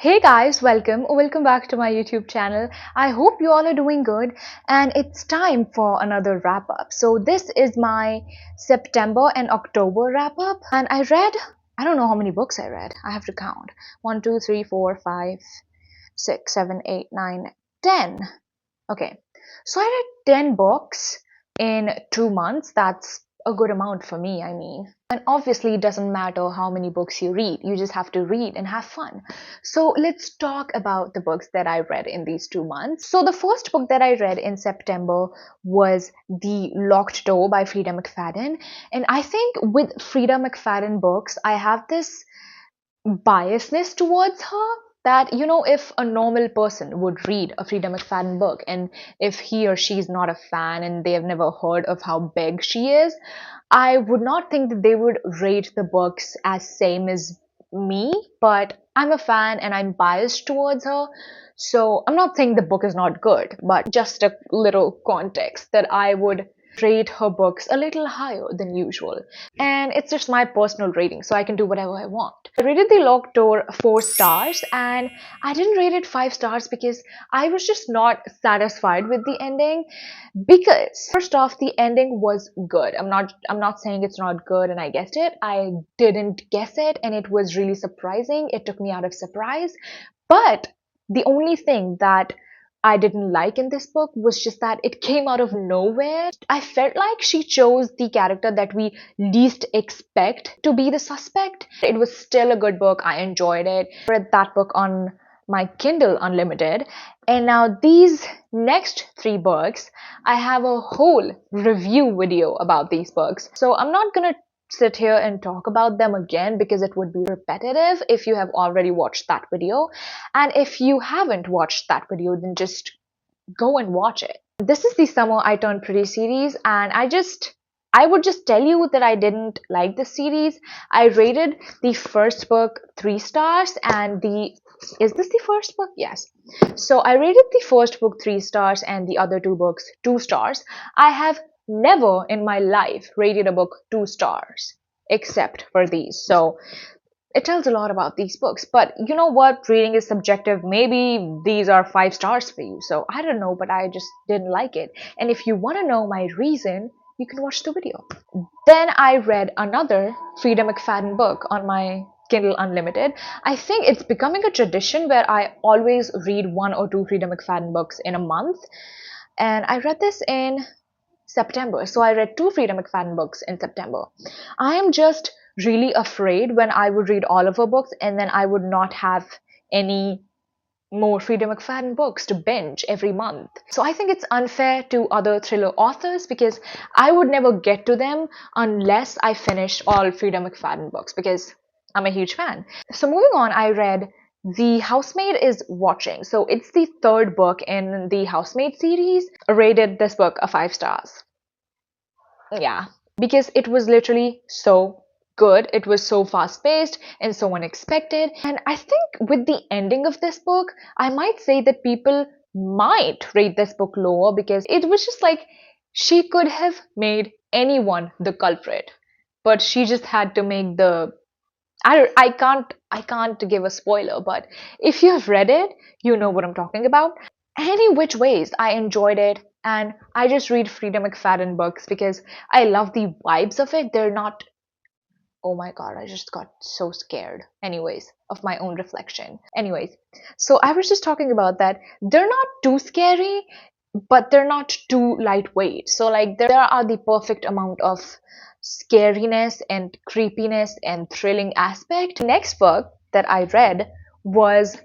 Hey guys, welcome back to my YouTube channel. I hope you all are doing good and it's time for another wrap up. So this is my September and October wrap up and I don't know how many books I read. I have to count. 1, 2, 3, 4, 5, 6, 7, 8, 9, 10. Okay. So I read 10 books in 2 months. That's a good amount for me, I mean. And obviously, it doesn't matter how many books you read, you just have to read and have fun. So, let's talk about the books that I read in these 2 months. So, the first book that I read in September was The Locked Door by Frida McFadden. And I think with Frida McFadden books, I have this biasness towards her that if a normal person would read a Frida McFadden book and if he or she is not a fan and they have never heard of how big she is, I would not think that they would rate the books as same as me. But I'm a fan and I'm biased towards her, so I'm not saying the book is not good, but just a little context that I would rate her books a little higher than usual. And it's just my personal rating, so I can do whatever I want. I rated The Locked Door 4 stars, and I didn't rate it 5 stars because I was just not satisfied with the ending. Because first off, the ending was good. I'm not saying it's not good and I guessed it. I didn't guess it and it was really surprising. It took me out of surprise. But the only thing that I didn't like in this book was just that it came out of nowhere. I felt like she chose the character that we least expect to be the suspect. It was still a good book. I enjoyed it. I read that book on my Kindle Unlimited. And now these next 3 books, I have a whole review video about these books. So I'm not gonna sit here and talk about them again because it would be repetitive if you have already watched that video. And if you haven't watched that video, then just go and watch it. This is the Summer I Turned Pretty series, and I would just tell you that I didn't like this series. I rated the first book 3 stars and is this the first book? Yes. So I rated the first book 3 stars and the other 2 books 2 stars. I have never in my life rated a book 2 stars except for these. So it tells a lot about these books. But you know what? Reading is subjective. Maybe these are 5 stars for you. So I don't know, but I just didn't like it. And if you want to know my reason, you can watch the video. Then I read another Frida McFadden book on my Kindle Unlimited. I think it's becoming a tradition where I always read 1 or 2 Frida McFadden books in a month. And I read this in September. So I read 2 Frida McFadden books in September. I am just really afraid when I would read all of her books and then I would not have any more Frida McFadden books to binge every month. So I think it's unfair to other thriller authors because I would never get to them unless I finished all Frida McFadden books because I'm a huge fan. So moving on, I read The Housemaid is Watching. So it's the 3rd book in the Housemaid series. I rated this book a 5 stars. Yeah, because it was literally so good. It was so fast paced and so unexpected. And I think with the ending of this book, I might say that people might rate this book lower because it was just like she could have made anyone the culprit, but she just had to make the I can't give a spoiler, but if you have read it, you know what I'm talking about. Any which ways, I enjoyed it, and I just read Frida McFadden books because I love the vibes of it. They're not, oh my god, I just got so scared. Anyways, of my own reflection. Anyways, so I was just talking about that. They're not too scary, but they're not too lightweight. So, like, there are the perfect amount of scariness and creepiness and thrilling aspect. The next book that I read was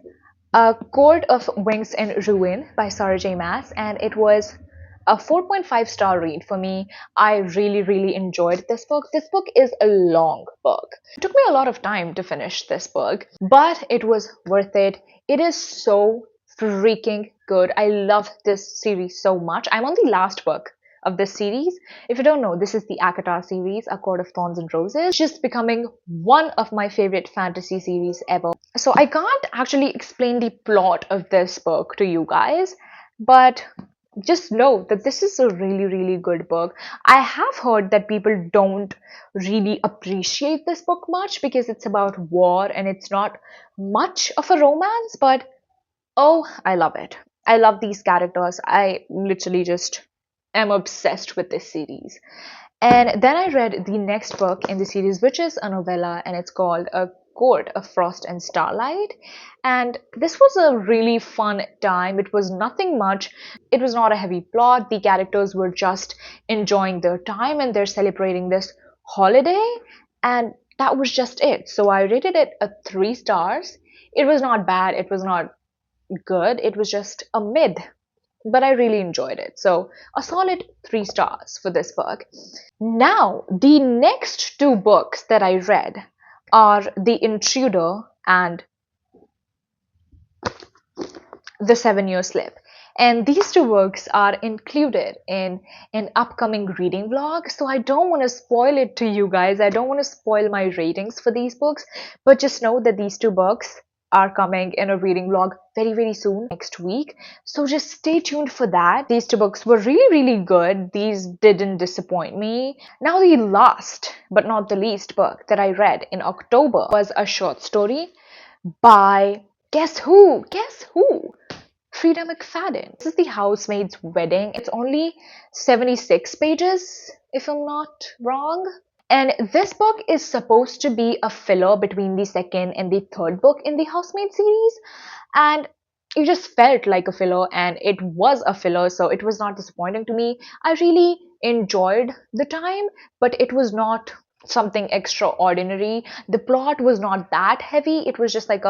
A Court of Wings and Ruin by Sarah J. Maas, and it was a 4.5-star read for me. I really, really enjoyed this book. This book is a long book. It took me a lot of time to finish this book, but it was worth it. It is so freaking good. I love this series so much. I'm on the last book of this series. If you don't know, this is the ACOTAR series, A Court of Thorns and Roses, just becoming one of my favorite fantasy series ever. So I can't actually explain the plot of this book to you guys, but just know that this is a really, really good book. I have heard that people don't really appreciate this book much because it's about war and it's not much of a romance, but oh, I love it. I love these characters. I literally just am obsessed with this series. And then I read the next book in the series, which is a novella, and it's called A Court of Frost and Starlight. And this was a really fun time. It was nothing much. It was not a heavy plot. The characters were just enjoying their time and they're celebrating this holiday. And that was just it. So I rated it a 3 stars. It was not bad. It was not good. It was just a mid, but I really enjoyed it. So a solid 3 stars for this book. Now, the next two books that I read are The Intruder and The 7 Year Slip. And these two books are included in an upcoming reading vlog. So I don't want to spoil it to you guys. I don't want to spoil my ratings for these books. But just know that these two books are coming in a reading vlog very, very soon, next week. So just stay tuned for that. These two books were really, really good. These didn't disappoint me. Now, the last but not the least book that I read in October was a short story by guess who? Guess who? Frida McFadden. This is The Housemaid's Wedding. It's only 76 pages, if I'm not wrong. And this book is supposed to be a filler between the second and the third book in the Housemaid series. And it just felt like a filler, and it was a filler, so it was not disappointing to me. I really enjoyed the time, but it was not something extraordinary. The plot was not that heavy. It was just like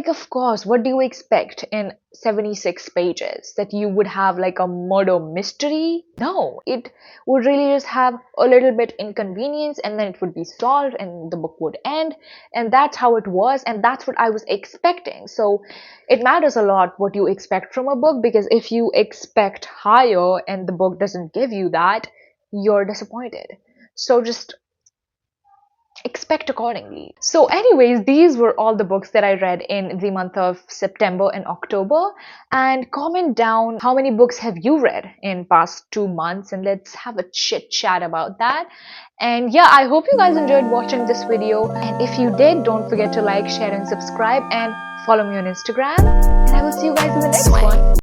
of course, what do you expect in 76 pages? That you would have like a murder mystery? No, it would really just have a little bit inconvenience and then it would be solved and the book would end. And that's how it was, and that's what I was expecting. So it matters a lot what you expect from a book, because if you expect higher and the book doesn't give you that, you're disappointed. So just expect accordingly. So anyways, these were all the books that I read in the month of September and October. And comment down how many books have you read in past 2 months, and let's have a chit chat about that. And yeah, I hope you guys enjoyed watching this video, and if you did, don't forget to like, share and subscribe, and follow me on Instagram, and I will see you guys in the next one.